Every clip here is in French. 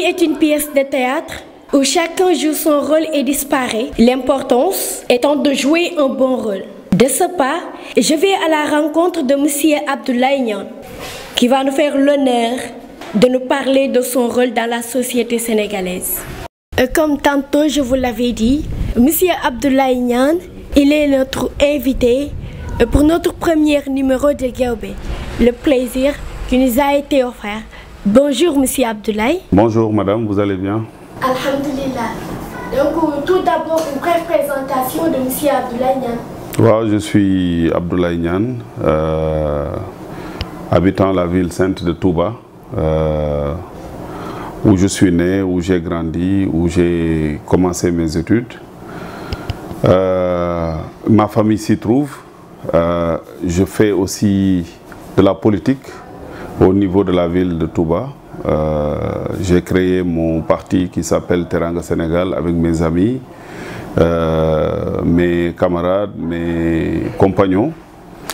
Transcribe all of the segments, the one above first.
est une pièce de théâtre où chacun joue son rôle et disparaît, l'importance étant de jouer un bon rôle. De ce pas, je vais à la rencontre de M. Abdoulaye Niane, qui va nous faire l'honneur de nous parler de son rôle dans la société sénégalaise. Comme tantôt je vous l'avais dit, M. Abdoulaye Niane, il est notre invité pour notre premier numéro de Gueoubé, le plaisir qui nous a été offert. Bonjour M. Abdoulaye. Bonjour madame, vous allez bien? Alhamdulillah. Donc tout d'abord une brève présentation de M. Abdoulaye Niane. Ouais, je suis Abdoulaye Niane, habitant la ville sainte de Touba, où je suis né, où j'ai grandi, où j'ai commencé mes études. Ma famille s'y trouve. Je fais aussi de la politique au niveau de la ville de Touba. J'ai créé mon parti qui s'appelle Teranga Sénégal avec mes amis, mes camarades, mes compagnons.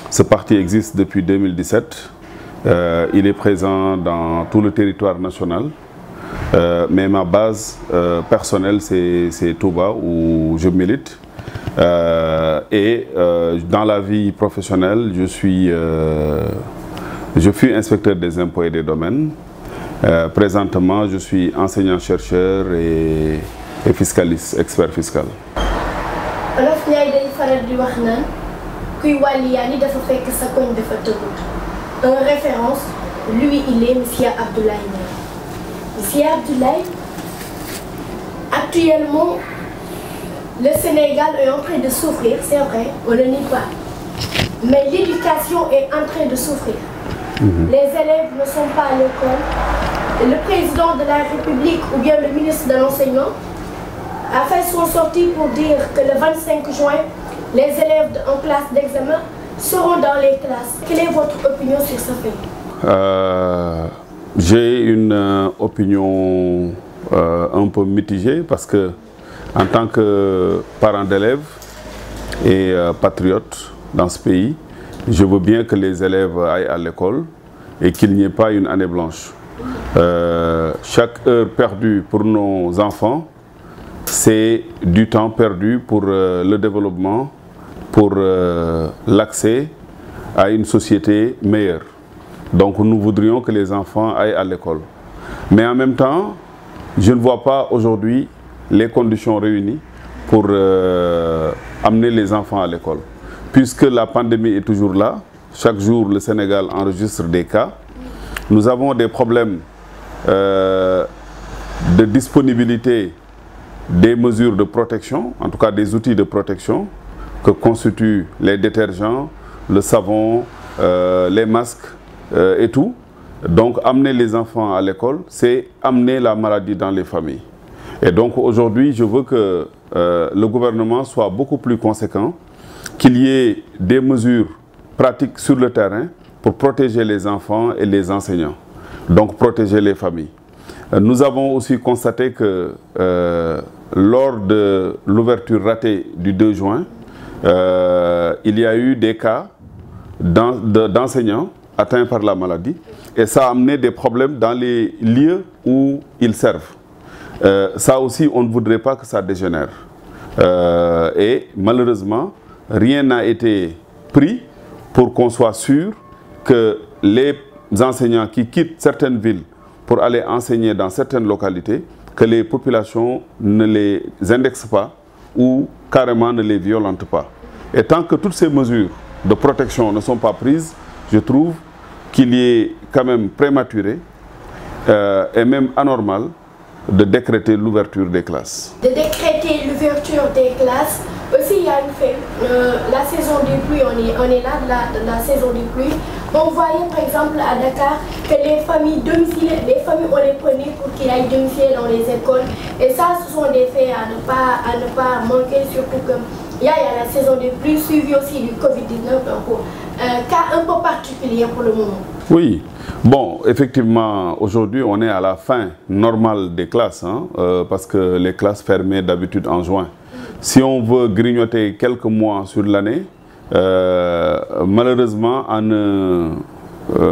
Ce parti existe depuis 2017. Il est présent dans tout le territoire national. Mais ma base personnelle, c'est Touba, où je milite. Dans la vie professionnelle, je suis inspecteur des impôts et des domaines. Présentement, je suis enseignant-chercheur et fiscaliste, expert fiscal. Olof Ndiaye day faral di wax naan kuy wàlliyaani dafa fekk sa koñ dafa tëggut. En référence, lui il est M. Abdoulaye Niane. M. Abdoulaye, actuellement, le Sénégal est en train de souffrir, c'est vrai, on ne le nie pas. Mais l'éducation est en train de souffrir. Les élèves ne sont pas à l'école. Le président de la République ou bien le ministre de l'Enseignement a fait son sortie pour dire que le 25 juin, les élèves en classe d'examen seront dans les classes. Quelle est votre opinion sur ce fait? J'ai une opinion un peu mitigée parce que en tant que parent d'élèves et patriote dans ce pays, je veux bien que les élèves aillent à l'école et qu'il n'y ait pas une année blanche. Chaque heure perdue pour nos enfants, c'est du temps perdu pour le développement, pour l'accès à une société meilleure. Donc nous voudrions que les enfants aillent à l'école. Mais en même temps, je ne vois pas aujourd'hui les conditions réunies pour amener les enfants à l'école. Puisque la pandémie est toujours là, chaque jour le Sénégal enregistre des cas. Nous avons des problèmes de disponibilité des mesures de protection, en tout cas des outils de protection que constituent les détergents, le savon, les masques et tout. Donc amener les enfants à l'école, c'est amener la maladie dans les familles. Et donc aujourd'hui, je veux que le gouvernement soit beaucoup plus conséquent, qu'il y ait des mesures pratiques sur le terrain pour protéger les enfants et les enseignants, donc protéger les familles. Nous avons aussi constaté que lors de l'ouverture ratée du 2 juin, il y a eu des cas d'enseignants atteints par la maladie et ça a amené des problèmes dans les lieux où ils servent. Ça aussi, on ne voudrait pas que ça dégénère. Et malheureusement, rien n'a été pris pour qu'on soit sûr que les enseignants qui quittent certaines villes pour aller enseigner dans certaines localités, que les populations ne les indexent pas ou carrément ne les violentent pas. Et tant que toutes ces mesures de protection ne sont pas prises, je trouve qu'il est quand même prématuré et même anormal de décréter l'ouverture des classes. De décréter l'ouverture des classes. Aussi, il y a une fait, la saison des pluies, on est là de la saison des pluies. On voyait par exemple à Dakar que les familles domiciliées, on les prenait pour qu'ils aillent domicilier dans les écoles. Et ça, ce sont des faits à ne pas manquer, surtout que il y a la saison des pluies, suivie aussi du Covid-19, donc cas un peu particulier pour le moment. Oui, bon, effectivement, aujourd'hui, on est à la fin normale des classes, hein, parce que les classes fermaient d'habitude en juin. Si on veut grignoter quelques mois sur l'année, malheureusement, en ne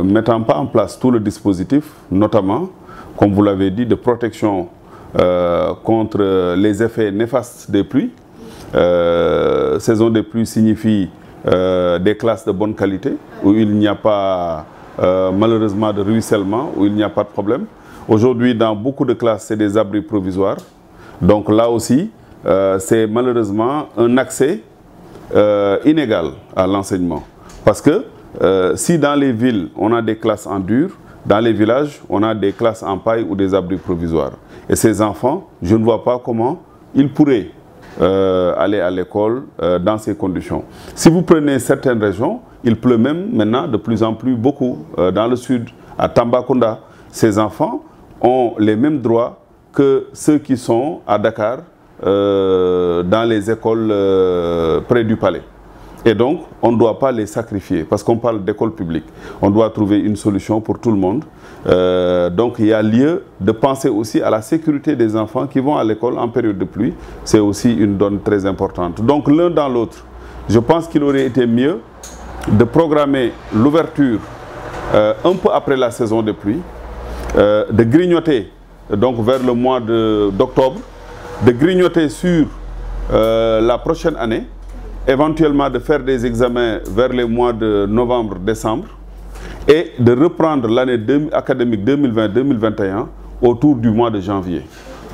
mettant pas en place tout le dispositif, notamment comme vous l'avez dit, de protection contre les effets néfastes des pluies. Saison des pluies signifie des classes de bonne qualité, où il n'y a pas malheureusement de ruissellement, où il n'y a pas de problème. Aujourd'hui, dans beaucoup de classes, c'est des abris provisoires. Donc là aussi, c'est malheureusement un accès inégal à l'enseignement. Parce que si dans les villes, on a des classes en dur, dans les villages, on a des classes en paille ou des abris provisoires. Et ces enfants, je ne vois pas comment ils pourraient aller à l'école dans ces conditions. Si vous prenez certaines régions, il pleut même maintenant de plus en plus beaucoup. Dans le sud, à Tambacounda, ces enfants ont les mêmes droits que ceux qui sont à Dakar, dans les écoles près du palais. Et donc, on ne doit pas les sacrifier, parce qu'on parle d'école publique. On doit trouver une solution pour tout le monde. Donc, il y a lieu de penser aussi à la sécurité des enfants qui vont à l'école en période de pluie. C'est aussi une donne très importante. Donc, l'un dans l'autre, je pense qu'il aurait été mieux de programmer l'ouverture un peu après la saison de pluie, de grignoter donc vers le mois d'octobre, de grignoter sur la prochaine année, éventuellement de faire des examens vers les mois de novembre, décembre, et de reprendre l'année académique 2020-2021 autour du mois de janvier,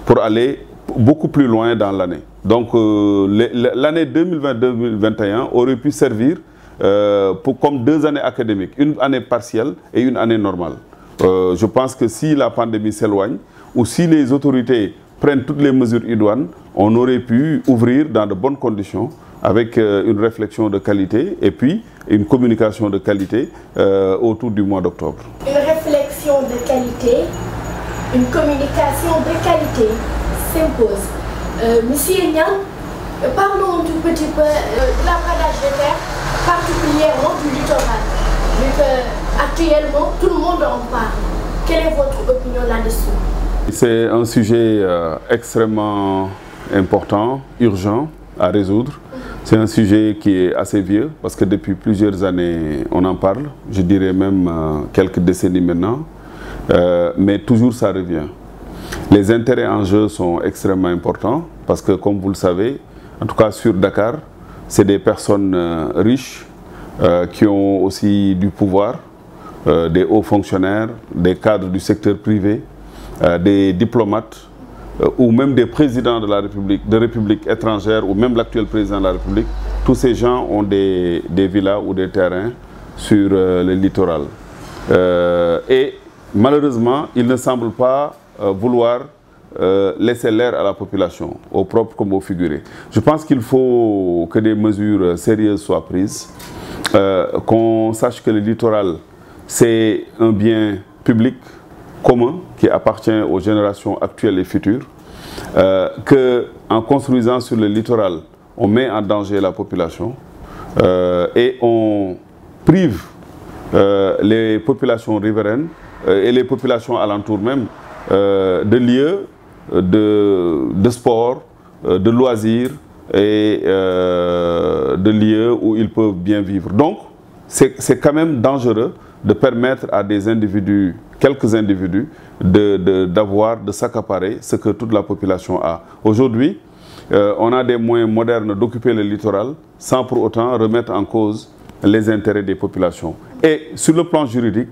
pour aller beaucoup plus loin dans l'année. Donc l'année 2020-2021 aurait pu servir comme 2 années académiques, une année partielle et une année normale. Je pense que si la pandémie s'éloigne, ou si les autorités prennent toutes les mesures idoines, on aurait pu ouvrir dans de bonnes conditions, avec une réflexion de qualité et puis une communication de qualité autour du mois d'octobre. Une réflexion de qualité, une communication de qualité s'impose. Monsieur Niang, parlons un tout petit peu de l'appradage des terres, particulièrement du littoral. Vu qu'actuellement, tout le monde en parle. Quelle est votre opinion là-dessus? C'est un sujet extrêmement important, urgent à résoudre. C'est un sujet qui est assez vieux parce que depuis plusieurs années, on en parle. Je dirais même quelques décennies maintenant. Mais toujours ça revient. Les intérêts en jeu sont extrêmement importants parce que, comme vous le savez, en tout cas sur Dakar, c'est des personnes riches qui ont aussi du pouvoir, des hauts fonctionnaires, des cadres du secteur privé, des diplomates, ou même des présidents de la République, de républiques étrangères, ou même l'actuel président de la République. Tous ces gens ont des villas ou des terrains sur le littoral. Et malheureusement, ils ne semblent pas vouloir laisser l'air à la population, au propre comme au figuré. Je pense qu'il faut que des mesures sérieuses soient prises, qu'on sache que le littoral, c'est un bien public, commun qui appartient aux générations actuelles et futures, qu'en construisant sur le littoral, on met en danger la population et on prive les populations riveraines et les populations alentours même de lieux de sport, de loisirs et de lieux où ils peuvent bien vivre. Donc, c'est quand même dangereux de permettre à des individus, quelques individus, de s'accaparer ce que toute la population a. Aujourd'hui, on a des moyens modernes d'occuper le littoral sans pour autant remettre en cause les intérêts des populations. Et sur le plan juridique,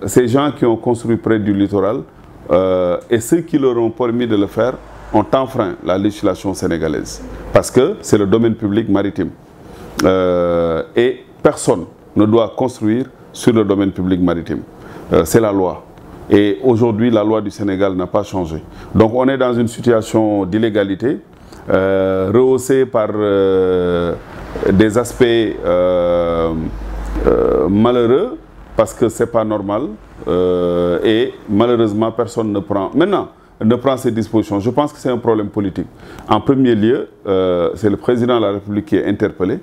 ces gens qui ont construit près du littoral et ceux qui leur ont permis de le faire ont enfreint la législation sénégalaise. Parce que c'est le domaine public maritime. Et personne ne doit construire sur le domaine public maritime. C'est la loi. Et aujourd'hui, la loi du Sénégal n'a pas changé. Donc on est dans une situation d'illégalité, rehaussée par des aspects malheureux, parce que ce n'est pas normal. Et malheureusement, personne ne prend ces dispositions. Je pense que c'est un problème politique. En premier lieu, c'est le président de la République qui est interpellé.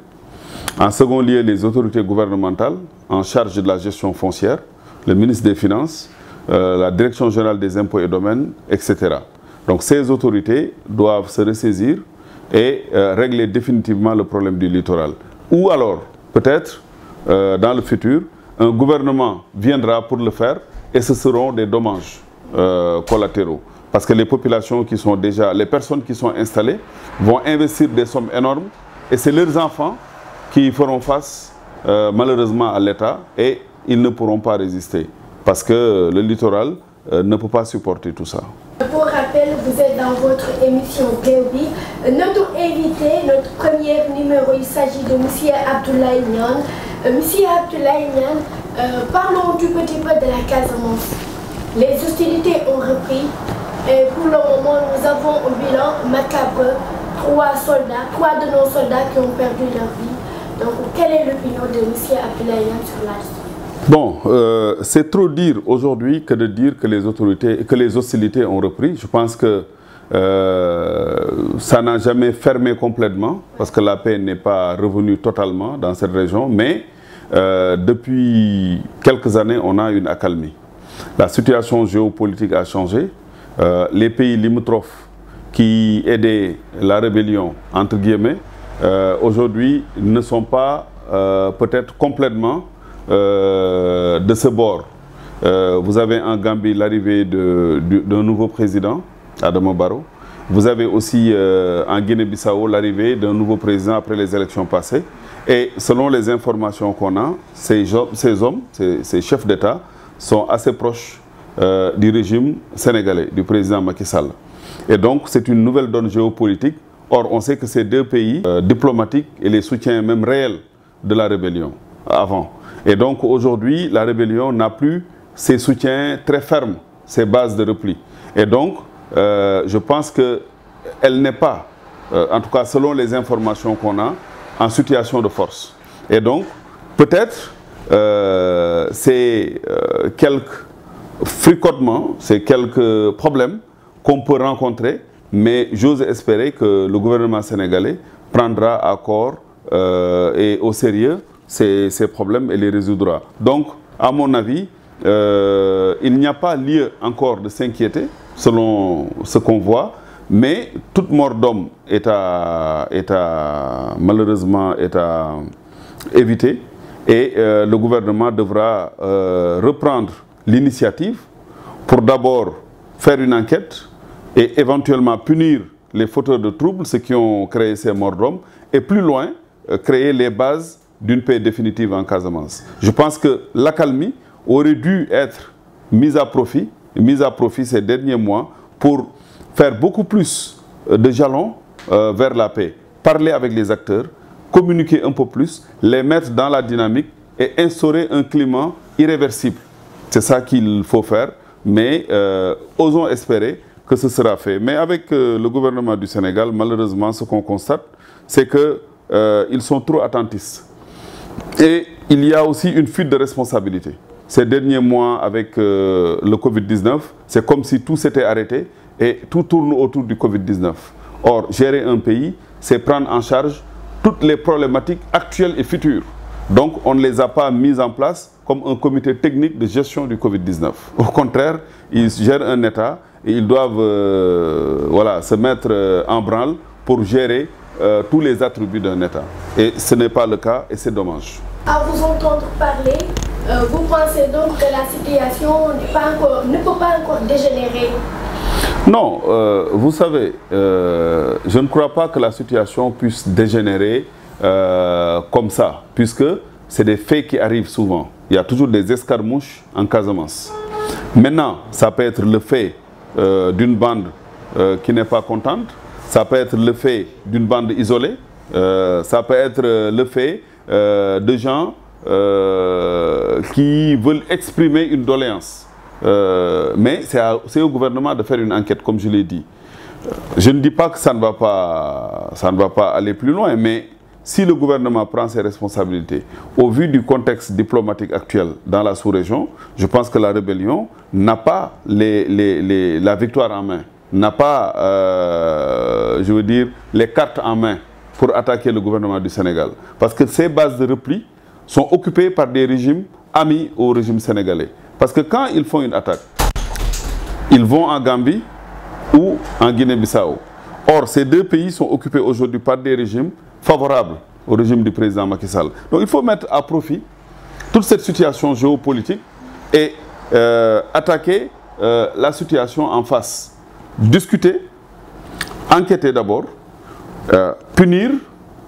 En second lieu, les autorités gouvernementales en charge de la gestion foncière, le ministre des Finances, la Direction générale des impôts et domaines, etc. Donc ces autorités doivent se ressaisir et régler définitivement le problème du littoral. Ou alors, peut-être, dans le futur, un gouvernement viendra pour le faire et ce seront des dommages collatéraux. Parce que les populations qui sont déjà, les personnes qui sont installées vont investir des sommes énormes et c'est leurs enfants qui feront face malheureusement à l'État et ils ne pourront pas résister. Parce que le littoral ne peut pas supporter tout ça. Pour rappel, vous êtes dans votre émission Géobi. Notre invité, notre premier numéro, il s'agit de M. Abdoulaye Niane. M. Abdoulaye Niane, parlons du petit peu de la Casamance. Les hostilités ont repris et pour le moment, nous avons un bilan macabre. 3 de nos soldats qui ont perdu leur vie. Donc, quelle est l'opinion de M. Abdoulaye Niane sur la question? Bon, c'est trop dire aujourd'hui que de dire que les hostilités ont repris. Je pense que ça n'a jamais fermé complètement parce que la paix n'est pas revenue totalement dans cette région. Mais depuis quelques années, on a une accalmie. La situation géopolitique a changé. Les pays limitrophes qui aidaient la rébellion, entre guillemets, aujourd'hui ne sont pas peut-être complètement de ce bord. Vous avez en Gambie l'arrivée d'un nouveau président, Adama Barrow. Vous avez aussi en Guinée-Bissau l'arrivée d'un nouveau président après les élections passées. Et selon les informations qu'on a, ces chefs d'État, sont assez proches du régime sénégalais, du président Macky Sall. Et donc c'est une nouvelle donne géopolitique. Or, on sait que ces deux pays diplomatiques et les soutiens même réels de la rébellion avant. Et donc aujourd'hui, la rébellion n'a plus ses soutiens très fermes, ses bases de repli. Et donc, je pense qu'elle n'est pas, en tout cas selon les informations qu'on a, en situation de force. Et donc, peut-être, c'est quelques fricotements, c'est quelques problèmes qu'on peut rencontrer, mais j'ose espérer que le gouvernement sénégalais prendra à corps et au sérieux ces problèmes et les résoudra. Donc, à mon avis, il n'y a pas lieu encore de s'inquiéter, selon ce qu'on voit, mais toute mort d'homme malheureusement est à éviter et le gouvernement devra reprendre l'initiative pour d'abord faire une enquête et éventuellement punir les fauteurs de troubles, ceux qui ont créé ces morts d'hommes, et plus loin, créer les bases d'une paix définitive en Casamance. Je pense que l'accalmie aurait dû être mise à profit ces derniers mois pour faire beaucoup plus de jalons vers la paix. Parler avec les acteurs, communiquer un peu plus, les mettre dans la dynamique et instaurer un climat irréversible. C'est ça qu'il faut faire, mais osons espérer que ce sera fait. Mais avec le gouvernement du Sénégal, malheureusement, ce qu'on constate, c'est qu'ils sont trop attentistes. Et il y a aussi une fuite de responsabilité. Ces derniers mois, avec le Covid-19, c'est comme si tout s'était arrêté et tout tourne autour du Covid-19. Or, gérer un pays, c'est prendre en charge toutes les problématiques actuelles et futures. Donc, on ne les a pas mises en place comme un comité technique de gestion du Covid-19. Au contraire, ils gèrent un État et ils doivent se mettre en branle pour gérer tous les attributs d'un État. Et ce n'est pas le cas et c'est dommage. À vous entendre parler, vous pensez donc que la situation ne peut pas encore dégénérer? Non, vous savez, je ne crois pas que la situation puisse dégénérer comme ça, puisque c'est des faits qui arrivent souvent. Il y a toujours des escarmouches en Casamance. Maintenant, ça peut être le fait d'une bande qui n'est pas contente, ça peut être le fait d'une bande isolée, ça peut être le fait de gens qui veulent exprimer une doléance. Mais c'est au gouvernement de faire une enquête, comme je l'ai dit. Je ne dis pas que ça ne va pas aller plus loin, mais si le gouvernement prend ses responsabilités, au vu du contexte diplomatique actuel dans la sous-région, je pense que la rébellion n'a pas la victoire en main, n'a pas, je veux dire, les cartes en main pour attaquer le gouvernement du Sénégal. Parce que ces bases de repli sont occupées par des régimes amis au régime sénégalais. Parce que quand ils font une attaque, ils vont en Gambie ou en Guinée-Bissau. Or, ces deux pays sont occupés aujourd'hui par des régimes favorables au régime du président Macky Sall. Donc il faut mettre à profit toute cette situation géopolitique et attaquer la situation en face. Discuter, enquêter d'abord, punir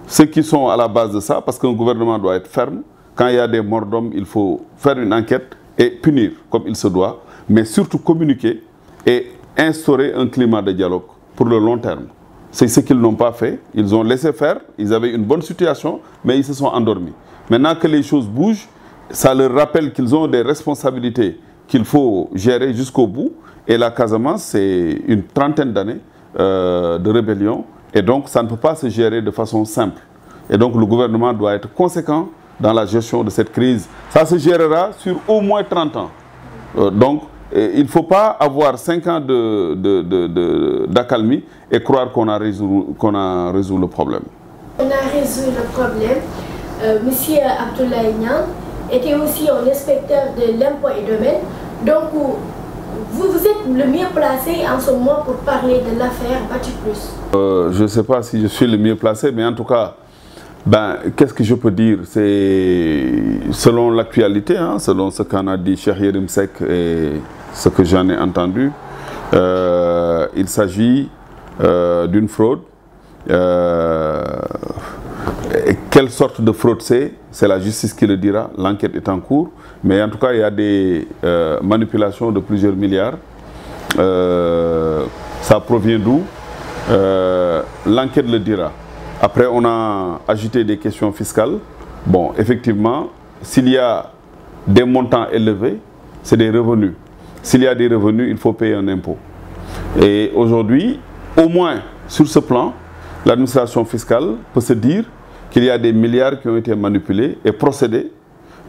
ceux qui sont à la base de ça, parce qu'un gouvernement doit être ferme. Quand il y a des morts d'hommes, il faut faire une enquête et punir comme il se doit, mais surtout communiquer et instaurer un climat de dialogue pour le long terme. C'est ce qu'ils n'ont pas fait. Ils ont laissé faire, ils avaient une bonne situation, mais ils se sont endormis. Maintenant que les choses bougent, ça leur rappelle qu'ils ont des responsabilités qu'il faut gérer jusqu'au bout. Et la Casamance, c'est une trentaine d'années de rébellion. Et donc, ça ne peut pas se gérer de façon simple. Et donc, le gouvernement doit être conséquent dans la gestion de cette crise. Ça se gérera sur au moins 30 ans. Donc, il ne faut pas avoir 5 ans d'accalmie et croire qu'on a résolu le problème. On a résolu le problème. Monsieur Abdoulaye Niane était aussi un inspecteur de l'impôt et domaine. Donc, vous êtes le mieux placé en ce moment pour parler de l'affaire Batiplus. Je ne sais pas si je suis le mieux placé, mais en tout cas, qu'est-ce que je peux dire? C'est selon l'actualité, hein, selon ce qu'en a dit Cheikh Yérim Seck et ce que j'en ai entendu, il s'agit d'une fraude. Quelle sorte de fraude c'est la justice qui le dira, l'enquête est en cours, mais en tout cas il y a des manipulations de plusieurs milliards. Ça provient d'où? L'enquête le dira. Après, on a agité des questions fiscales. Bon, effectivement, s'il y a des montants élevés, c'est des revenus. S'il y a des revenus, il faut payer un impôt. Et aujourd'hui, au moins sur ce plan, l'administration fiscale peut se dire qu'il y a des milliards qui ont été manipulés et procéder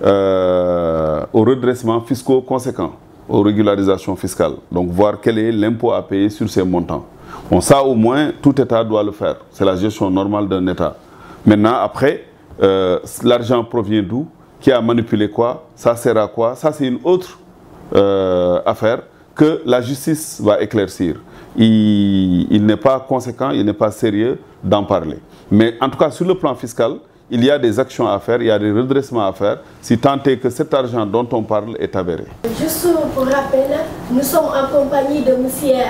au redressement fiscaux conséquent, aux régularisations fiscales. Donc, voir quel est l'impôt à payer sur ces montants. Bon, ça, au moins, tout État doit le faire. C'est la gestion normale d'un État. Maintenant, après, l'argent provient d'où? Qui a manipulé quoi? Ça sert à quoi? Ça, c'est une autre affaire que la justice va éclaircir. Il n'est pas conséquent, il n'est pas sérieux d'en parler. Mais en tout cas, sur le plan fiscal, il y a des actions à faire, il y a des redressements à faire, si tant est que cet argent dont on parle est avéré. Juste pour rappel, nous sommes en compagnie de M.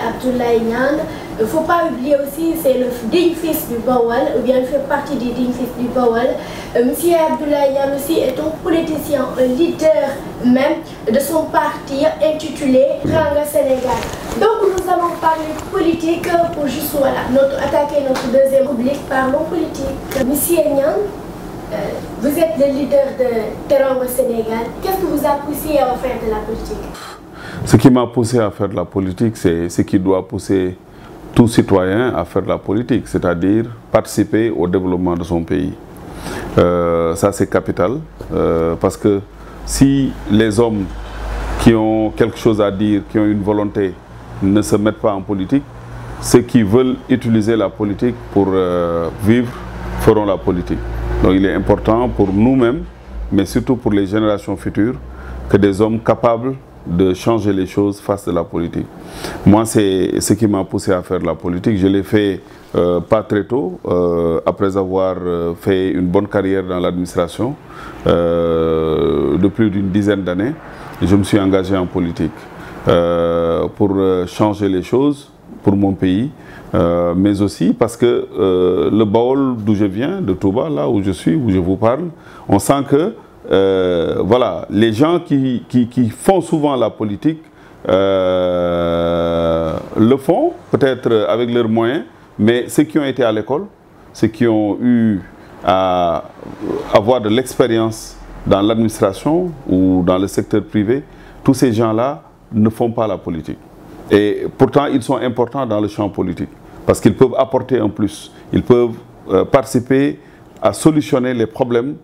Abdoulaye Niane. Il ne faut pas oublier aussi, c'est le digne fils du Bawal, ou bien il fait partie du digne fils du Bawal. M. Abdoulaye Niane aussi est un politicien, un leader même de son parti intitulé Ranga Sénégal. Donc nous allons parler politique pour juste attaquer notre deuxième rubrique, parlons politique. M. Niane, vous êtes le leader de Teranga Sénégal. Qu'est-ce qui vous a poussé à faire de la politique? Ce qui m'a poussé à faire de la politique, c'est ce qui doit pousser tout citoyen à faire de la politique, c'est-à-dire participer au développement de son pays. Ça, c'est capital, parce que si les hommes qui ont quelque chose à dire, qui ont une volonté, ne se mettent pas en politique, ceux qui veulent utiliser la politique pour vivre feront la politique. Donc il est important pour nous-mêmes, mais surtout pour les générations futures, que des hommes capables de changer les choses fassent de la politique. Moi, c'est ce qui m'a poussé à faire de la politique. Je l'ai fait pas très tôt, après avoir fait une bonne carrière dans l'administration, de plus d'une dizaine d'années. Je me suis engagé en politique pour changer les choses pour mon pays, mais aussi parce que le Baol d'où je viens, de Touba, là où je suis, où je vous parle, on sent que voilà, les gens qui font souvent la politique le font, peut-être avec leurs moyens, mais ceux qui ont été à l'école, ceux qui ont eu à avoir de l'expérience dans l'administration ou dans le secteur privé, tous ces gens-là ne font pas la politique. Et pourtant, ils sont importants dans le champ politique, parce qu'ils peuvent apporter un plus. Ils peuvent participer à solutionner les problèmes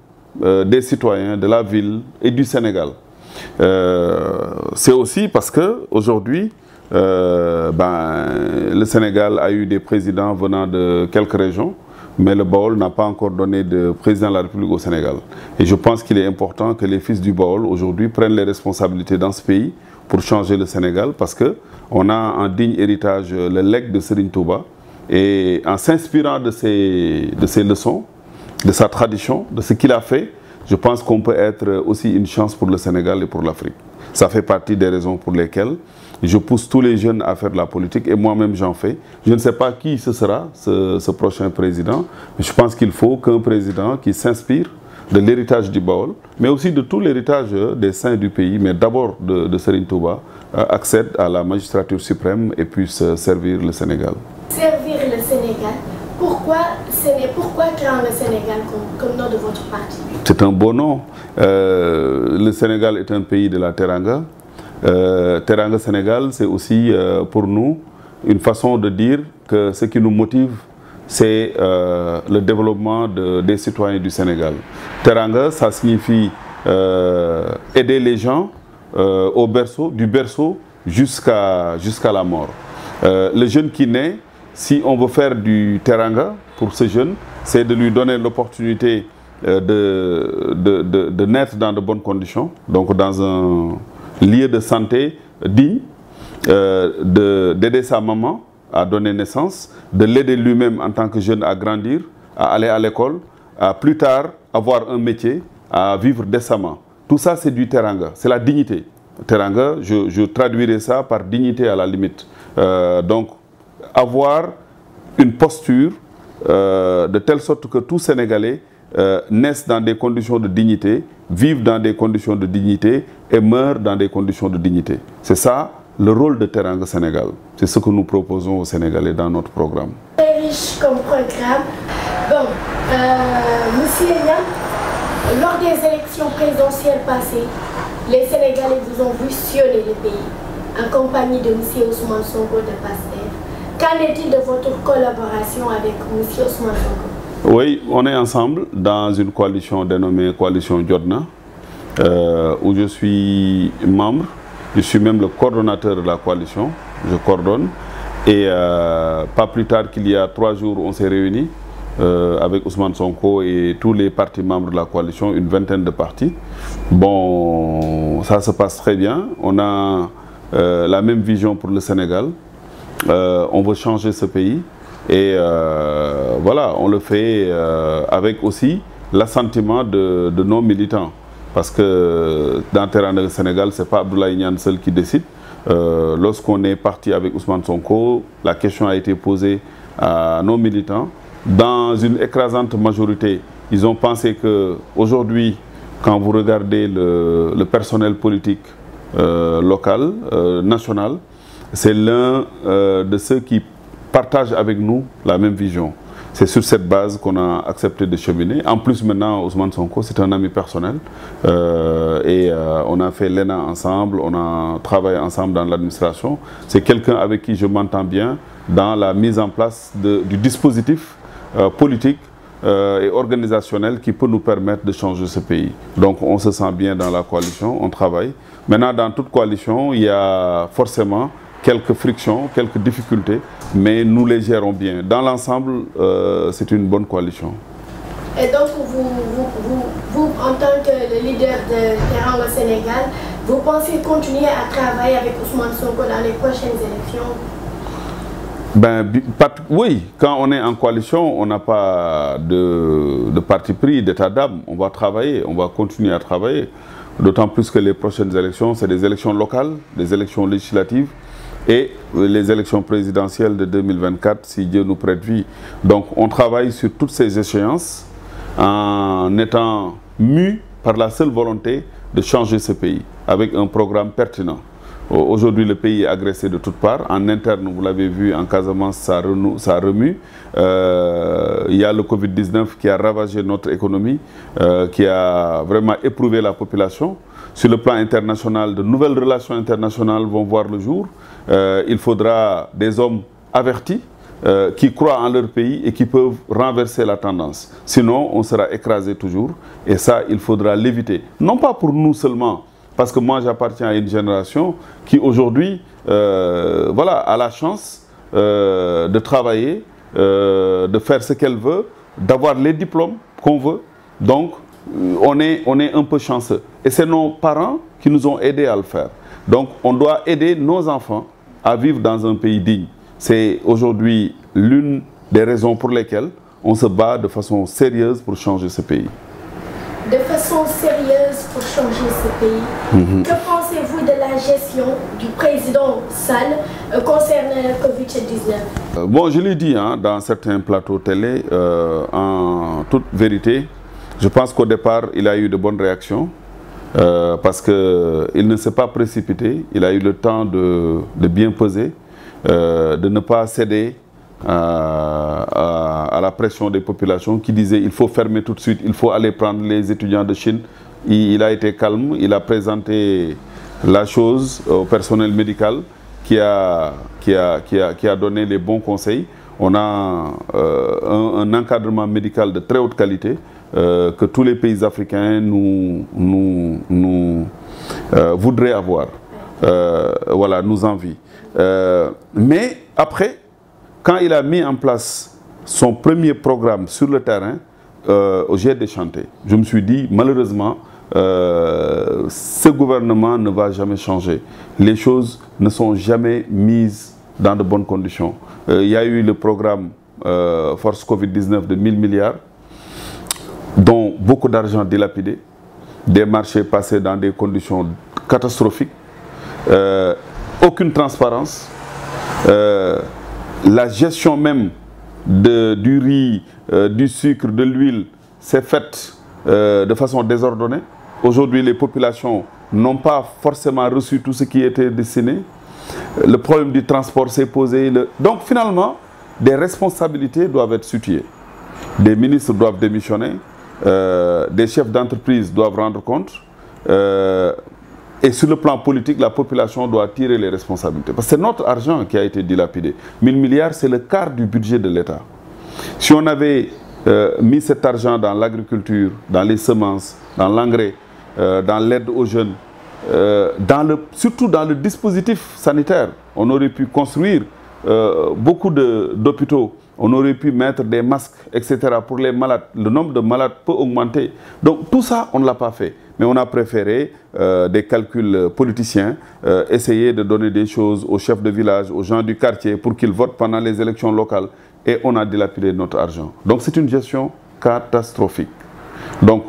des citoyens de la ville et du Sénégal. C'est aussi parce qu'aujourd'hui, le Sénégal a eu des présidents venant de quelques régions, mais le Baol n'a pas encore donné de président de la République au Sénégal. Et je pense qu'il est important que les fils du Baol aujourd'hui prennent les responsabilités dans ce pays pour changer le Sénégal, parce qu'on a en digne héritage le legs de Serigne Touba, et en s'inspirant de ses leçons, de sa tradition, de ce qu'il a fait, je pense qu'on peut être aussi une chance pour le Sénégal et pour l'Afrique. Ça fait partie des raisons pour lesquelles je pousse tous les jeunes à faire de la politique et moi-même j'en fais. Je ne sais pas qui ce sera, ce prochain président, mais je pense qu'il faut qu'un président qui s'inspire de l'héritage du Baol, mais aussi de tout l'héritage des saints du pays, mais d'abord de Serigne Touba, accède à la magistrature suprême et puisse servir le Sénégal. Servir le Sénégal, pourquoi Teranga Sénégal comme nom de votre parti? C'est un beau nom. Le Sénégal est un pays de la Teranga. Teranga Sénégal, c'est aussi pour nous une façon de dire que ce qui nous motive, c'est le développement des citoyens du Sénégal. Teranga, ça signifie aider les gens au berceau, du berceau jusqu'à la mort. Le jeune qui naît, si on veut faire du Teranga pour ce jeune, c'est de lui donner l'opportunité de naître dans de bonnes conditions, donc dans un lieu de santé digne, d'aider sa maman à donner naissance, de l'aider lui-même en tant que jeune à grandir, à aller à l'école, à plus tard avoir un métier, à vivre décemment. Tout ça, c'est du Teranga, c'est la dignité. Teranga, je traduirais ça par dignité à la limite. Donc, avoir une posture de telle sorte que tout Sénégalais naissent dans des conditions de dignité, vivent dans des conditions de dignité et meurent dans des conditions de dignité. C'est ça le rôle de Teranga Sénégal. C'est ce que nous proposons aux Sénégalais dans notre programme. Très riche comme programme. Bon, Monsieur Niang, lors des élections présidentielles passées, les Sénégalais vous ont vu sillonner le pays en compagnie de M. Ousmane Sonko de PASTEF. Qu'en est-il de votre collaboration avec M. Ousmane Sonko? Oui, on est ensemble dans une coalition dénommée Coalition Jotna, où je suis membre. Je suis même le coordonnateur de la coalition. Je coordonne. Et pas plus tard qu'il y a 3 jours, on s'est réunis avec Ousmane Sonko et tous les partis membres de la coalition, une vingtaine de partis. Bon, ça se passe très bien. On a la même vision pour le Sénégal. On veut changer ce pays. Et voilà, on le fait avec aussi l'assentiment de nos militants. Parce que dans Teranga Sénégal, ce n'est pas Abdoulaye Niane seul qui décide. Lorsqu'on est parti avec Ousmane Sonko, la question a été posée à nos militants. Dans une écrasante majorité, ils ont pensé qu'aujourd'hui, quand vous regardez le personnel politique local, national, c'est l'un de ceux qui partagent avec nous la même vision. C'est sur cette base qu'on a accepté de cheminer. En plus, maintenant, Ousmane Sonko, c'est un ami personnel. On a fait l'ENA ensemble, on a travaillé ensemble dans l'administration. C'est quelqu'un avec qui je m'entends bien dans la mise en place du dispositif politique et organisationnel qui peut nous permettre de changer ce pays. Donc, on se sent bien dans la coalition, on travaille. Maintenant, dans toute coalition, il y a forcément quelques frictions, quelques difficultés, mais nous les gérons bien. Dans l'ensemble, c'est une bonne coalition. Et donc, vous en tant que leader de Teranga Sénégal, vous pensez continuer à travailler avec Ousmane Sonko dans les prochaines élections? Oui, quand on est en coalition, on n'a pas de parti pris, d'état d'âme. On va travailler, on va continuer à travailler. D'autant plus que les prochaines élections, c'est des élections locales, des élections législatives, et les élections présidentielles de 2024, si Dieu nous prête vie. Donc on travaille sur toutes ces échéances en étant mus par la seule volonté de changer ce pays avec un programme pertinent. Aujourd'hui, le pays est agressé de toutes parts. En interne, vous l'avez vu, en Casamance, ça remue. Il y a le Covid-19 qui a ravagé notre économie, qui a vraiment éprouvé la population. Sur le plan international, de nouvelles relations internationales vont voir le jour. Il faudra des hommes avertis qui croient en leur pays et qui peuvent renverser la tendance. Sinon, on sera écrasé toujours. Et ça, il faudra l'éviter. Non pas pour nous seulement, parce que moi, j'appartiens à une génération qui aujourd'hui voilà, a la chance de travailler, de faire ce qu'elle veut, d'avoir les diplômes qu'on veut. Donc, on est un peu chanceux. Et c'est nos parents qui nous ont aidés à le faire. Donc, on doit aider nos enfants à vivre dans un pays digne. C'est aujourd'hui l'une des raisons pour lesquelles on se bat de façon sérieuse pour changer ce pays. de façon sérieuse pour changer ce pays. Que pensez-vous de la gestion du président Sall concernant le Covid-19? Bon, je l'ai dit hein, dans certains plateaux télé, en toute vérité, je pense qu'au départ, il a eu de bonnes réactions parce qu'il ne s'est pas précipité, il a eu le temps de bien peser, de ne pas céder à la pression des populations qui disaient il faut fermer tout de suite, il faut aller prendre les étudiants de Chine. Il a été calme, il a présenté la chose au personnel médical qui a donné les bons conseils. On a un encadrement médical de très haute qualité que tous les pays africains voudraient avoir, voilà, nous envient. Mais après, quand il a mis en place son premier programme sur le terrain, j'ai déchanté. Je me suis dit, malheureusement, ce gouvernement ne va jamais changer. Les choses ne sont jamais mises dans de bonnes conditions. Il y a eu le programme Force Covid-19 de 1000 milliards, dont beaucoup d'argent dilapidé, des marchés passés dans des conditions catastrophiques, aucune transparence, la gestion même du riz, du sucre, de l'huile, s'est faite de façon désordonnée. Aujourd'hui, les populations n'ont pas forcément reçu tout ce qui était destiné. Le problème du transport s'est posé. Donc finalement, des responsabilités doivent être situées. Des ministres doivent démissionner, des chefs d'entreprise doivent rendre compte. Et sur le plan politique, la population doit tirer les responsabilités. Parce que c'est notre argent qui a été dilapidé. 1000 milliards, c'est le quart du budget de l'État. Si on avait mis cet argent dans l'agriculture, dans les semences, dans l'engrais, dans l'aide aux jeunes, surtout dans le dispositif sanitaire, on aurait pu construire beaucoup d'hôpitaux, on aurait pu mettre des masques, etc. pour les malades. Le nombre de malades peut augmenter. Donc tout ça, on ne l'a pas fait. Mais on a préféré des calculs politiciens, essayer de donner des choses aux chefs de village, aux gens du quartier pour qu'ils votent pendant les élections locales. Et on a dilapidé notre argent. Donc c'est une gestion catastrophique. Donc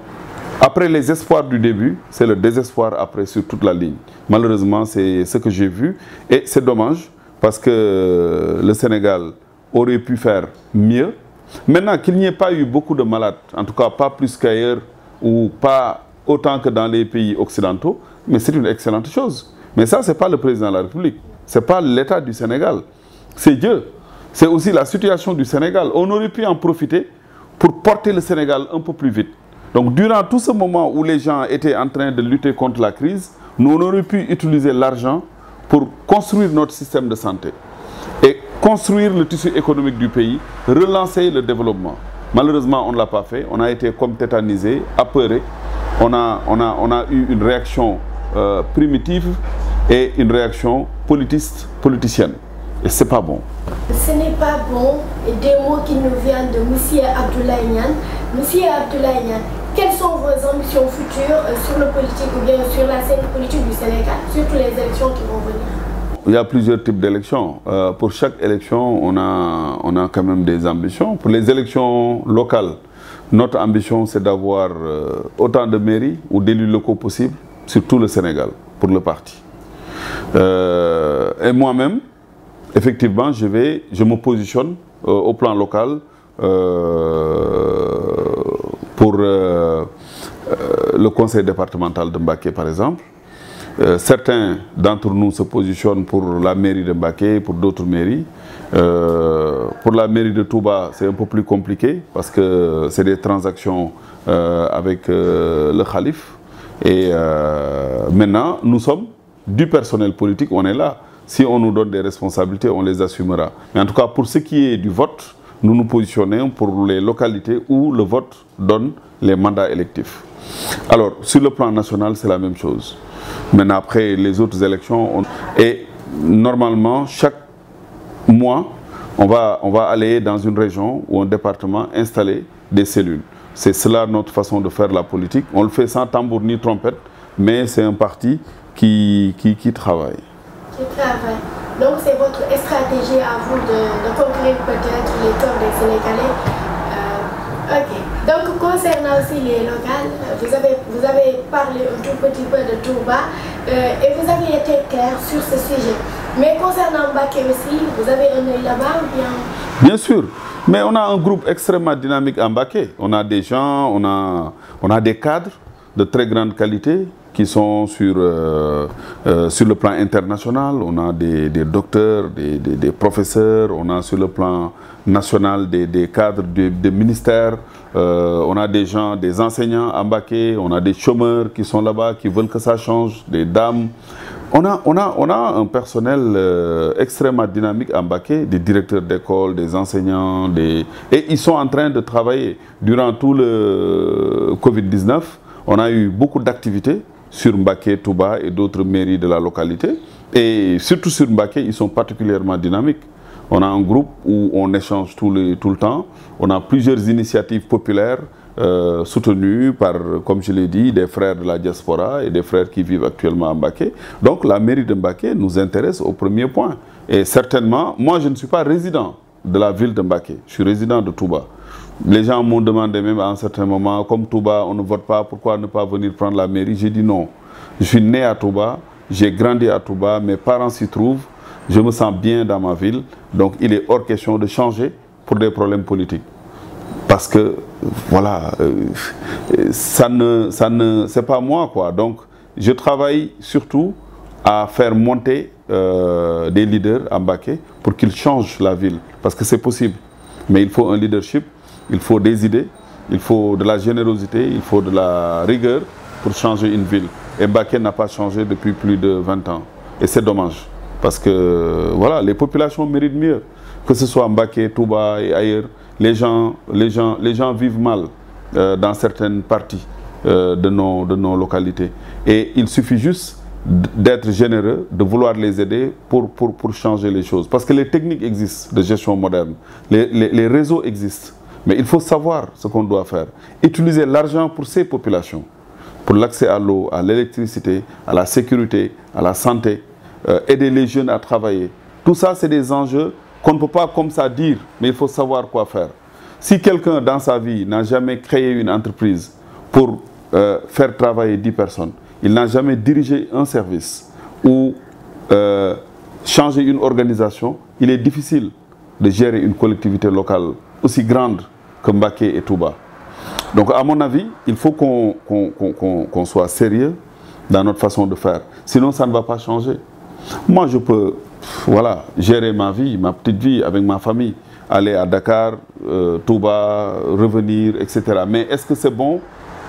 après les espoirs du début, c'est le désespoir après sur toute la ligne. Malheureusement, c'est ce que j'ai vu. Et c'est dommage parce que le Sénégal aurait pu faire mieux. Maintenant qu'il n'y ait pas eu beaucoup de malades, en tout cas pas plus qu'ailleurs ou pas autant que dans les pays occidentaux, mais c'est une excellente chose. Mais ça, ce n'est pas le président de la République, ce n'est pas l'État du Sénégal, c'est Dieu. C'est aussi la situation du Sénégal. On aurait pu en profiter pour porter le Sénégal un peu plus vite. Donc durant tout ce moment où les gens étaient en train de lutter contre la crise, nous on aurait pu utiliser l'argent pour construire notre système de santé et construire le tissu économique du pays, relancer le développement. Malheureusement, on ne l'a pas fait. On a été comme tétanisé, apeuré. On a eu une réaction primitive et une réaction politicienne. Et ce n'est pas bon. Ce n'est pas bon. Et des mots qui nous viennent de M. Abdoulaye Niane. Monsieur Abdoulaye Niane, quelles sont vos ambitions futures sur le politique ou bien sur la scène politique du Sénégal, surtout les élections qui vont venir? Il y a plusieurs types d'élections. Pour chaque élection, on a quand même des ambitions. Pour les élections locales, notre ambition, c'est d'avoir autant de mairies ou d'élus locaux possibles sur tout le Sénégal, pour le parti. Et moi-même, effectivement, je me positionne au plan local pour le conseil départemental de Mbacké, par exemple. Certains d'entre nous se positionnent pour la mairie de Mbacké, pour d'autres mairies. Pour la mairie de Touba, c'est un peu plus compliqué parce que c'est des transactions avec le Khalif. Et maintenant, nous sommes du personnel politique, on est là. Si on nous donne des responsabilités, on les assumera. Mais en tout cas, pour ce qui est du vote, nous nous positionnons pour les localités où le vote donne les mandats électifs. Alors, sur le plan national, c'est la même chose. Maintenant, après les autres élections, et normalement, chaque mois, on va aller dans une région ou un département installer des cellules. C'est cela notre façon de faire la politique. On le fait sans tambour ni trompette, mais c'est un parti qui travaille. Qui travaille. Donc c'est votre stratégie à vous de conquérir peut-être les cœurs des Sénégalais Ok. Donc, concernant aussi les locales, vous avez parlé un tout petit peu de Touba et vous avez été clair sur ce sujet. Mais concernant Mbacké aussi, vous avez un œil là-bas ou bien? Bien sûr. Mais on a un groupe extrêmement dynamique à Mbacké. On a des gens, on a des cadres de très grande qualité qui sont sur le plan international. On a des docteurs, des professeurs, on a sur le plan national des cadres des ministères, on a des gens, des enseignants à Mbacké, on a des chômeurs qui sont là-bas, qui veulent que ça change, des dames. On a un personnel extrêmement dynamique à Mbacké, des directeurs d'école, des enseignants, et ils sont en train de travailler. Durant tout le Covid-19, on a eu beaucoup d'activités sur Mbacké, Touba et d'autres mairies de la localité. Et surtout sur Mbacké, ils sont particulièrement dynamiques. On a un groupe où on échange tout le temps. On a plusieurs initiatives populaires soutenues par, comme je l'ai dit, des frères de la diaspora et des frères qui vivent actuellement à Mbacké. Donc la mairie de Mbacké nous intéresse au premier point. Et certainement, moi je ne suis pas résident de la ville de Mbacké, je suis résident de Touba. Les gens m'ont demandé même à un certain moment, comme Touba, on ne vote pas, pourquoi ne pas venir prendre la mairie? J'ai dit non. Je suis né à Touba, j'ai grandi à Touba, mes parents s'y trouvent, je me sens bien dans ma ville, donc il est hors question de changer pour des problèmes politiques. Parce que, voilà, c'est pas moi, quoi. Donc, je travaille surtout à faire monter des leaders à Mbacké pour qu'ils changent la ville. Parce que c'est possible. Mais il faut un leadership, il faut des idées, il faut de la générosité, il faut de la rigueur pour changer une ville. Et Mbacké n'a pas changé depuis plus de 20 ans. Et c'est dommage. Parce que, voilà, les populations méritent mieux. Que ce soit Mbacké, Touba et ailleurs, les gens vivent mal dans certaines parties de nos localités. Et il suffit juste d'être généreux, de vouloir les aider pour changer les choses. Parce que les techniques existent de gestion moderne, les réseaux existent, mais il faut savoir ce qu'on doit faire. Utiliser l'argent pour ces populations, pour l'accès à l'eau, à l'électricité, à la sécurité, à la santé, aider les jeunes à travailler. Tout ça, c'est des enjeux qu'on ne peut pas comme ça dire, mais il faut savoir quoi faire. Si quelqu'un dans sa vie n'a jamais créé une entreprise pour faire travailler 10 personnes, il n'a jamais dirigé un service ou changer une organisation, il est difficile de gérer une collectivité locale aussi grande que Mbacké et Touba. Donc à mon avis, il faut qu'on soit sérieux dans notre façon de faire. Sinon, ça ne va pas changer. Moi, je peux gérer ma vie, ma petite vie avec ma famille, aller à Dakar, Touba, revenir, etc. Mais est-ce que c'est bon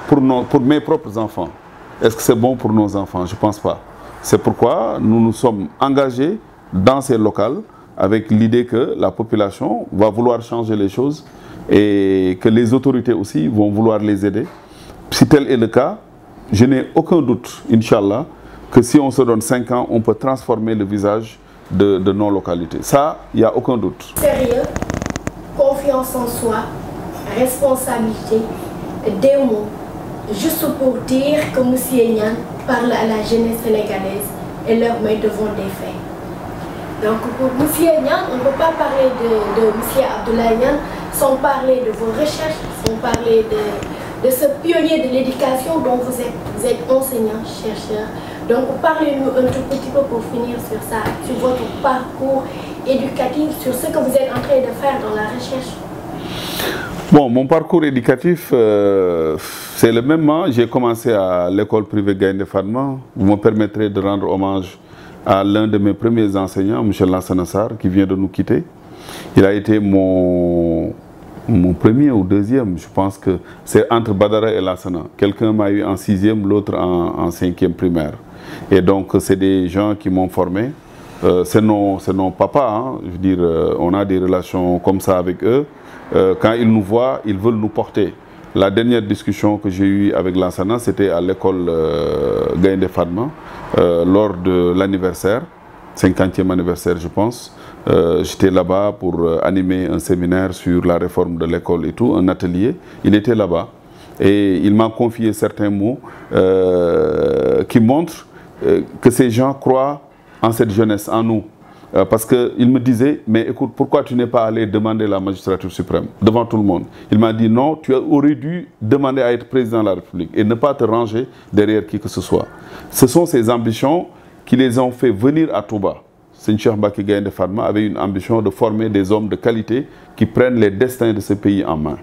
pour mes propres enfants? Est-ce que c'est bon pour nos enfants? Je ne pense pas. C'est pourquoi nous nous sommes engagés dans ces locales avec l'idée que la population va vouloir changer les choses et que les autorités aussi vont vouloir les aider. Si tel est le cas, je n'ai aucun doute, Inch'Allah, que si on se donne 5 ans, on peut transformer le visage de nos localités. Ça, il n'y a aucun doute. Sérieux, confiance en soi, responsabilité, des mots, juste pour dire que M. Niane parle à la jeunesse sénégalaise et leur met devant des faits. Donc pour M. Niane, on ne peut pas parler de M. Abdoulaye Niane sans parler de vos recherches, sans parler de ce pionnier de l'éducation dont vous êtes enseignant, chercheur. Donc parlez-nous un tout petit peu pour finir sur ça, sur votre parcours éducatif, sur ce que vous êtes en train de faire dans la recherche. Bon, mon parcours éducatif, c'est le même. J'ai commencé à l'école privée Gaïndé Fatma. Vous me permettrez de rendre hommage à l'un de mes premiers enseignants, M. Lansana Sarr, qui vient de nous quitter. Il a été mon premier ou deuxième, je pense que c'est entre Badara et Lansana. Quelqu'un m'a eu en 6e, l'autre en 5e primaire. Et donc, c'est des gens qui m'ont formé. C'est nos papas, je veux dire, on a des relations comme ça avec eux. Quand ils nous voient, ils veulent nous porter. La dernière discussion que j'ai eue avec Lansana, c'était à l'école Gaïndé Fatma, lors de l'anniversaire, 50e anniversaire je pense. J'étais là-bas pour animer un séminaire sur la réforme de l'école et tout, un atelier. Il était là-bas et il m'a confié certains mots qui montrent que ces gens croient en cette jeunesse, en nous. parce qu'il me disait, mais écoute, pourquoi tu n'es pas allé demander la magistrature suprême devant tout le monde? Il m'a dit non, tu aurais dû demander à être président de la République et ne pas te ranger derrière qui que ce soit. Ce sont ces ambitions qui les ont fait venir à Touba. Seigne Cheikh Mbacké Gaïndé Fatma avait une ambition de former des hommes de qualité qui prennent les destins de ce pays en main.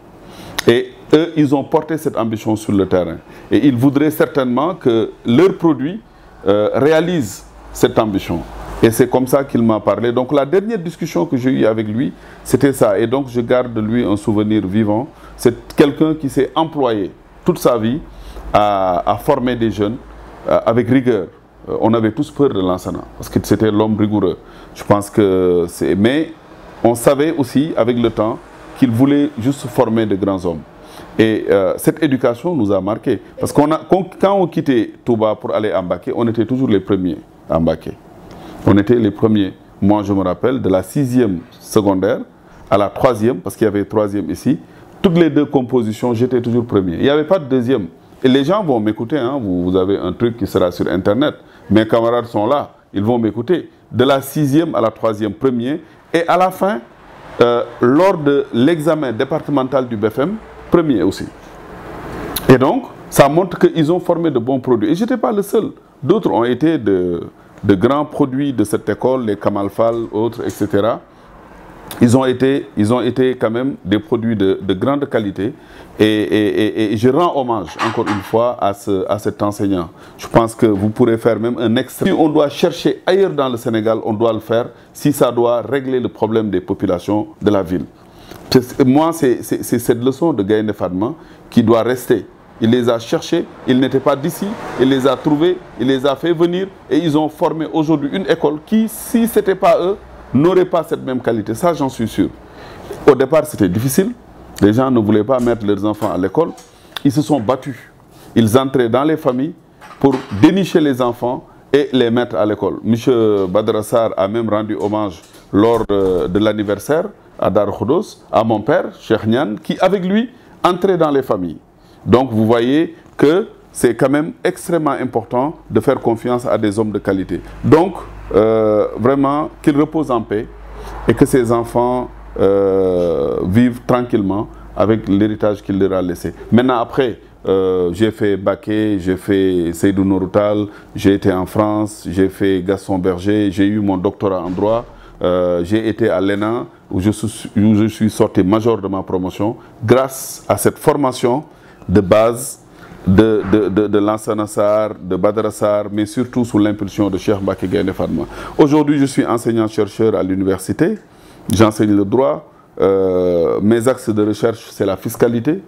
Et eux, ils ont porté cette ambition sur le terrain. Et ils voudraient certainement que leurs produits réalisent cette ambition. Et c'est comme ça qu'il m'a parlé. Donc la dernière discussion que j'ai eue avec lui, c'était ça. Et donc je garde de lui un souvenir vivant. C'est quelqu'un qui s'est employé toute sa vie à former des jeunes avec rigueur. On avait tous peur de Lansana parce que c'était l'homme rigoureux. Je pense que c'est... Mais on savait aussi avec le temps qu'il voulait juste former de grands hommes. Et cette éducation nous a marqués. Parce qu'on quand on quittait Touba pour aller à Mbacké, on était toujours les premiers à Mbacké. On était les premiers. Moi, je me rappelle, de la 6e secondaire à la 3e, parce qu'il y avait 3e ici, toutes les 2 compositions, j'étais toujours premier. Il n'y avait pas de 2e. Et les gens vont m'écouter. Hein. Vous avez un truc qui sera sur Internet. Mes camarades sont là. Ils vont m'écouter. De la 6e à la 3e, premier. Et à la fin, lors de l'examen départemental du BFM, premier aussi. Et donc, ça montre qu'ils ont formé de bons produits. Et je n'étais pas le seul. D'autres ont été de grands produits de cette école, les Kamal Fall, autres, etc. Ils ont été quand même des produits de grande qualité. Et je rends hommage, encore une fois, à cet enseignant. Je pense que vous pourrez faire même un extrait. Si on doit chercher ailleurs dans le Sénégal, on doit le faire si ça doit régler le problème des populations de la ville. Moi, c'est cette leçon de Gaïndé Fatma qui doit rester. Il les a cherchés, ils n'étaient pas d'ici, il les a trouvés, il les a fait venir et ils ont formé aujourd'hui une école qui, si ce n'était pas eux, n'aurait pas cette même qualité. Ça, j'en suis sûr. Au départ, c'était difficile. Les gens ne voulaient pas mettre leurs enfants à l'école. Ils se sont battus. Ils entraient dans les familles pour dénicher les enfants et les mettre à l'école. M. Badrassar a même rendu hommage lors de l'anniversaire à Dar Khoudoss, à mon père, Cheikh Niane, qui, avec lui, entrait dans les familles. Donc, vous voyez que c'est quand même extrêmement important de faire confiance à des hommes de qualité. Donc, vraiment, qu'ils reposent en paix et que ces enfants vivent tranquillement avec l'héritage qu'il leur a laissé. Maintenant, après, j'ai fait Baké, j'ai fait Seydou Nouroutal, j'ai été en France, j'ai fait Gaston Berger, j'ai eu mon doctorat en droit, j'ai été à l'ENA où je suis sorti major de ma promotion grâce à cette formation de base de Lansana Sarr, de Badara Sarr, mais surtout sous l'impulsion de Cheikh Mbacké Gaïndé Fatma. Aujourd'hui, je suis enseignant-chercheur à l'université, j'enseigne le droit, mes axes de recherche, c'est la fiscalité,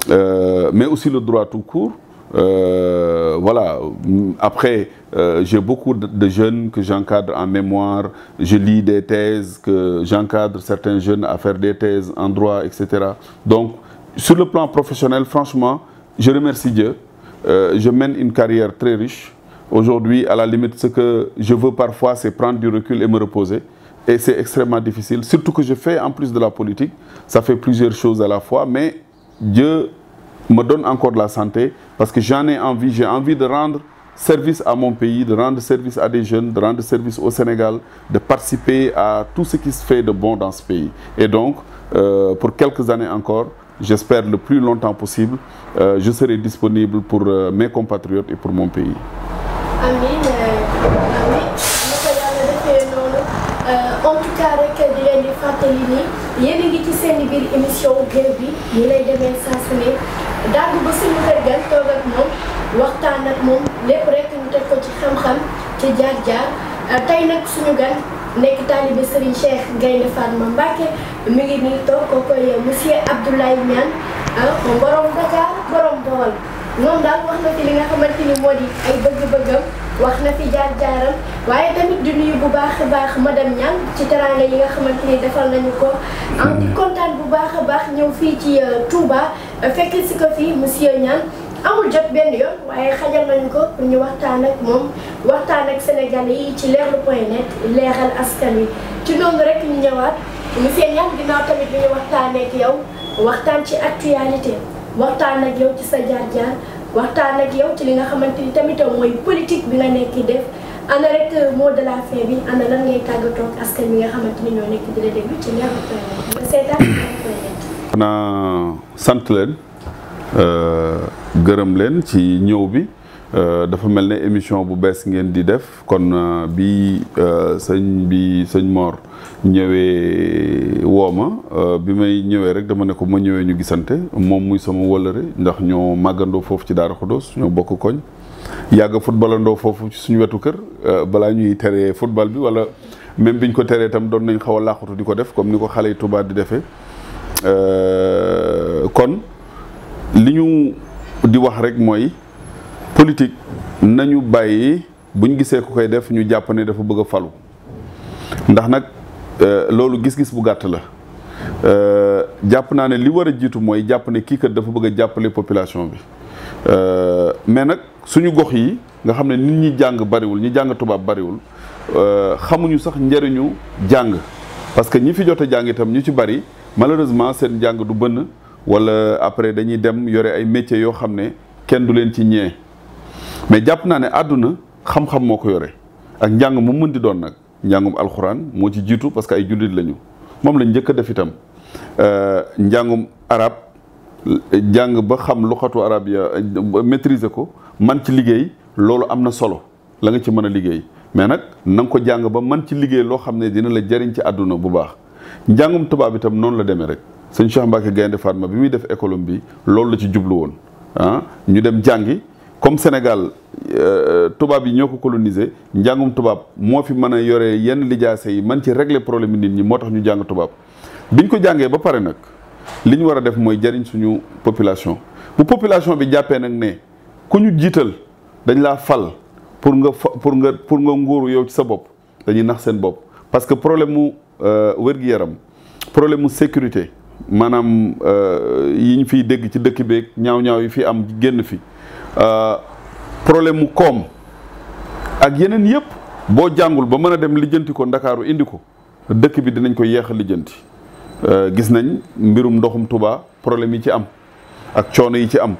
mais aussi le droit tout court. Voilà. Après, j'ai beaucoup de jeunes que j'encadre en mémoire, je lis des thèses, que j'encadre certains jeunes à faire des thèses en droit, etc. Donc, sur le plan professionnel, franchement, je remercie Dieu. Je mène une carrière très riche. Aujourd'hui, à la limite, ce que je veux parfois, c'est prendre du recul et me reposer. Et c'est extrêmement difficile. Surtout que je fais en plus de la politique. Ça fait plusieurs choses à la fois. Mais Dieu me donne encore de la santé parce que j'en ai envie. J'ai envie de rendre service à mon pays, de rendre service à des jeunes, de rendre service au Sénégal, de participer à tout ce qui se fait de bon dans ce pays. Et donc, pour quelques années encore, j'espère le plus longtemps possible, je serai disponible pour mes compatriotes et pour mon pays. Amin. En tout cas rek di leen di fàttali ni yéen a ngi ci seen biir émission Géew bi ñu lay demee saa su ne dagg ba suñu kër gan toog ak moom waxtaan ak moom lépp rek ñu teg ko ci xam-xam ci jaar-jaar tey nag suñu gan nekk taalibe Serigne Cheikh Gaïndé Fatma Mbacké mi ngi nii toog kookoy monsieur Abdoulaye Niane borom Dakar borom Bawol moom daal wax na fi li nga xamante ni moo di ay bëgg-bëggam wax na fi jaar-jaaram waaye tamit di nuyu bu baax a baax madame Niane ci teraanga yi nga xamante ni defal nañu ko di kontaan bu baax a baax ñëw fii ci Touba fekk si ko fii monsieur Niane amul jot benn yoon waaye xajal nañu ko pour ñu waxtaan ak moom waxtaan ak sénégalais yi ci leerlu.net leeral askan wi ci noonu rek ñu ñëwaat monsieur Niane ginnaaw tamit bi ñu waxtaanee ak yow waxtaan ci actualité waxtaan ak yow ci sa jaar-jaar waxtaan ak yow ci li nga xamante ni tamit mooy politique bi nga nekk def ana rek mot de la fin bi ana lan ngay tàggatoo ak askan wi nga xamante ni ñoo nekk di la déglu ci Leral.net nga seetaan Leral.net. xanaa sant leen gërëm leen ci ñëw bi dafa mel ne émission bu bees ngeen di def kon bi sëñ Mor ñëwee wooma bi may ñëwee rek dama ne ko ma ñëwee ñu gisante moom muy sama wëllëre ndax ñoo màggandoo foofu ci Daara Xudoos ñoo bokk koñ yàgg footballandoo foofu ci suñu wetu kër balaa ñuy teree football bi wala même biñ ko teree itam doon nañ xaw a laaxatu di ko def comme ni ko xale yi Tuubaa di defee kon li ñu di wax rek mooy politique nañu bàyyi buñ gisee ku koy def ñu jàpp ne dafa bëgg a falu ndax nag loolu gis-gis bu gàtt la jàpp naa ne li war a jiitu mooy jàpp ne kii kat dafa bëgg a jàppale population bi mais nag suñu gox yi nga xam ne nit ñi jàng bariwul ñi jàng tubaab bariwul xamuñu sax njëriñu jàng parce que ñi fi jot a jàng itam ñu ci bari malheureusement seen jàng du bënn wala après dañuy dem yore ay métiers yoo xam ne kenn du leen ci ñee mais jàpp naa ne àdduna xam-xam moo ko yore ak njàng mu mën di doon nag njàngum alxuraan moo ci jiitu parce que ay jullit lañu moom lañ njëkk a def itam njàngum arab jàng ba xam luxatu arab ya maîtriser ko man ci liggéey loolu am na solo la nga ci mën a liggéey mais nag na nga ko jàng ba man ci liggéey loo xam ne dina la jariñ ci àdduna bu baax njàngum tubaab itam noonu la demee rek sëñ Cheikh Mbacke Gaynde Fatma bi muy def école bi loolu la ci jublu woon ñu dem jàngi comme Sénégal tubaab yi ñoo ko colonisé njàngum tubaab moo fi mën a yore yenn lijaase yi man ci régler problème nit ñi moo tax ñu jàng tubaab biñ ko jàngee ba pare nag li ñu war a def mooy jariñ suñu population bu population bi jàppee nag ne ku ñu jiital dañ laa fal pour nga nguuru yow ci sa bopp dañuy nax seen bopp parce que problème mu wér-gi-yaram problème mu sécurité maanaam yi ñu fiy dégg ci dëkk beeg ñaaw-ñaaw yi fi am génn fi problème mu koom ak yeneen yëpp boo jàngul ba mën a dem lijjanti ko Ndakaaru indi ko dëkk bi dinañ ko yeex a lijjanti gis nañ mbirum ndoxum Touba problème yi ci am ak coono yi ci am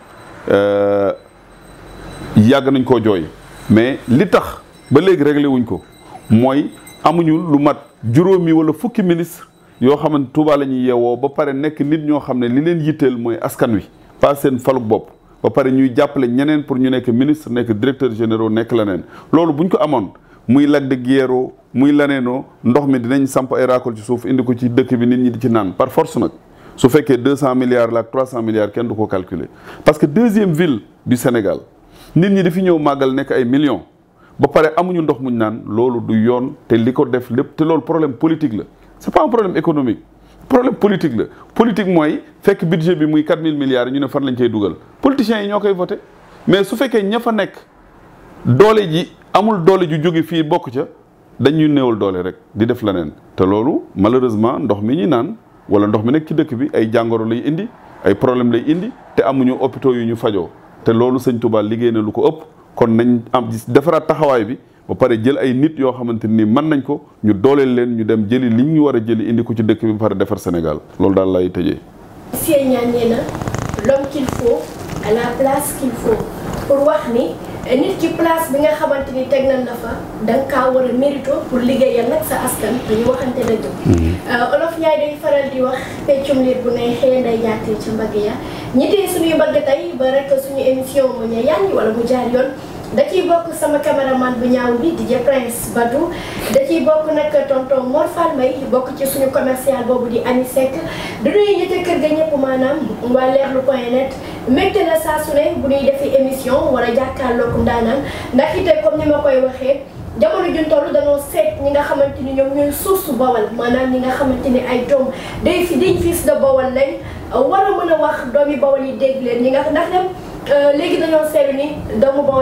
yàgg nañ koo jooy mais li tax ba léegi réglé wuñ ko mooy amuñu lu mat juróomi wala fukki ministre yoo xamante Touba la ñuy yeewoo ba pare nekk nit ñoo xam ne li leen yitteel mooy askan wi pas seen faluk bopp ba pare ñuy jàppale ñeneen pour ñu nekk ministre nekk directeur généraux nekk leneen loolu buñ ko amoon muy Lac de Guiers muy laneenoo ndox mi dinañ samp ay raakool ci suuf indi ko ci dëkk bi nit ñi di ci naan par force nag su fekkee 200 milliards la ak 300 milliards kenn du ko calculer parce que deuxième ville du Sénégal nit ñi di fi ñëw màggal nekk ay millions ba pare amuñu ndox muñ naan loolu du yoon te li ko def lépp te loolu problème politique la c'est pas un problème économique problème politique la politique mooy fekk budget bi muy 4000 milliards ñu ne fan lañ cey dugal politiciens yi ñoo koy voté mais su fekkee ña fa nekk doole ji amul doole ju jóge fii bokk ca dañuy néewal doole rek di def leneen te loolu malheureusement ndox mi ñuy naan wala ndox mi nekk ci dëkk bi ay jàngoro lay indi ay problème lay indi te amuñu hôpitaux yu ñu fajoo te loolu sëñ Touba liggéey na lu ko ëpp kon nañ am defaraat taxawaay bi ba pare jël ay nit yoo xamante ni mën nañ ko ñu dooleel leen ñu dem jëli li ñu war a jëli indi ko ci dëkk bi ba pare defar Sénégal loolu daal lay tëjee. Monsieur Niane nee na l'homme qu'il faut à la place qu'il faut pour wax ni nit ki place bi nga xamante ni teg nañ la fa da nga kaa war a mérito pour liggéeyal nag sa askan dañu waxante dëgg. Olof Ndiaye day faral di wax peccum liir bu ne xëy nday jaatee ca mbagg ya ñi tey suñuy mbagg tey ba rek suñu émission mu ñu yàññi wala mu jaar yoon. da ciy bokk sama caméraman bu ñaaw bi DJ Prince Badou da ciy bokk nag tonton Mor Fall Mbaye bokk ci suñu commercial boobu di Ani Seck du nuyu ñi ca kër ga ñëpp maanaam waa Leral.net mbégte la saa su ne bu ñuy defi émission wala jàkkaarloog ndaanaan ndax it comme ni ma koy waxee jamono juñ toll dañoo seet ñi nga xamante ni ñoom ñooy suuf su Bawal maanaam ñi nga xamante ni ay doom day fi diñ fils de Bawal lañ war a mën a wax doomi Bawal yi dégg leen ñi nga ndax dem léegi dañoo seetlu ni doomu Bawal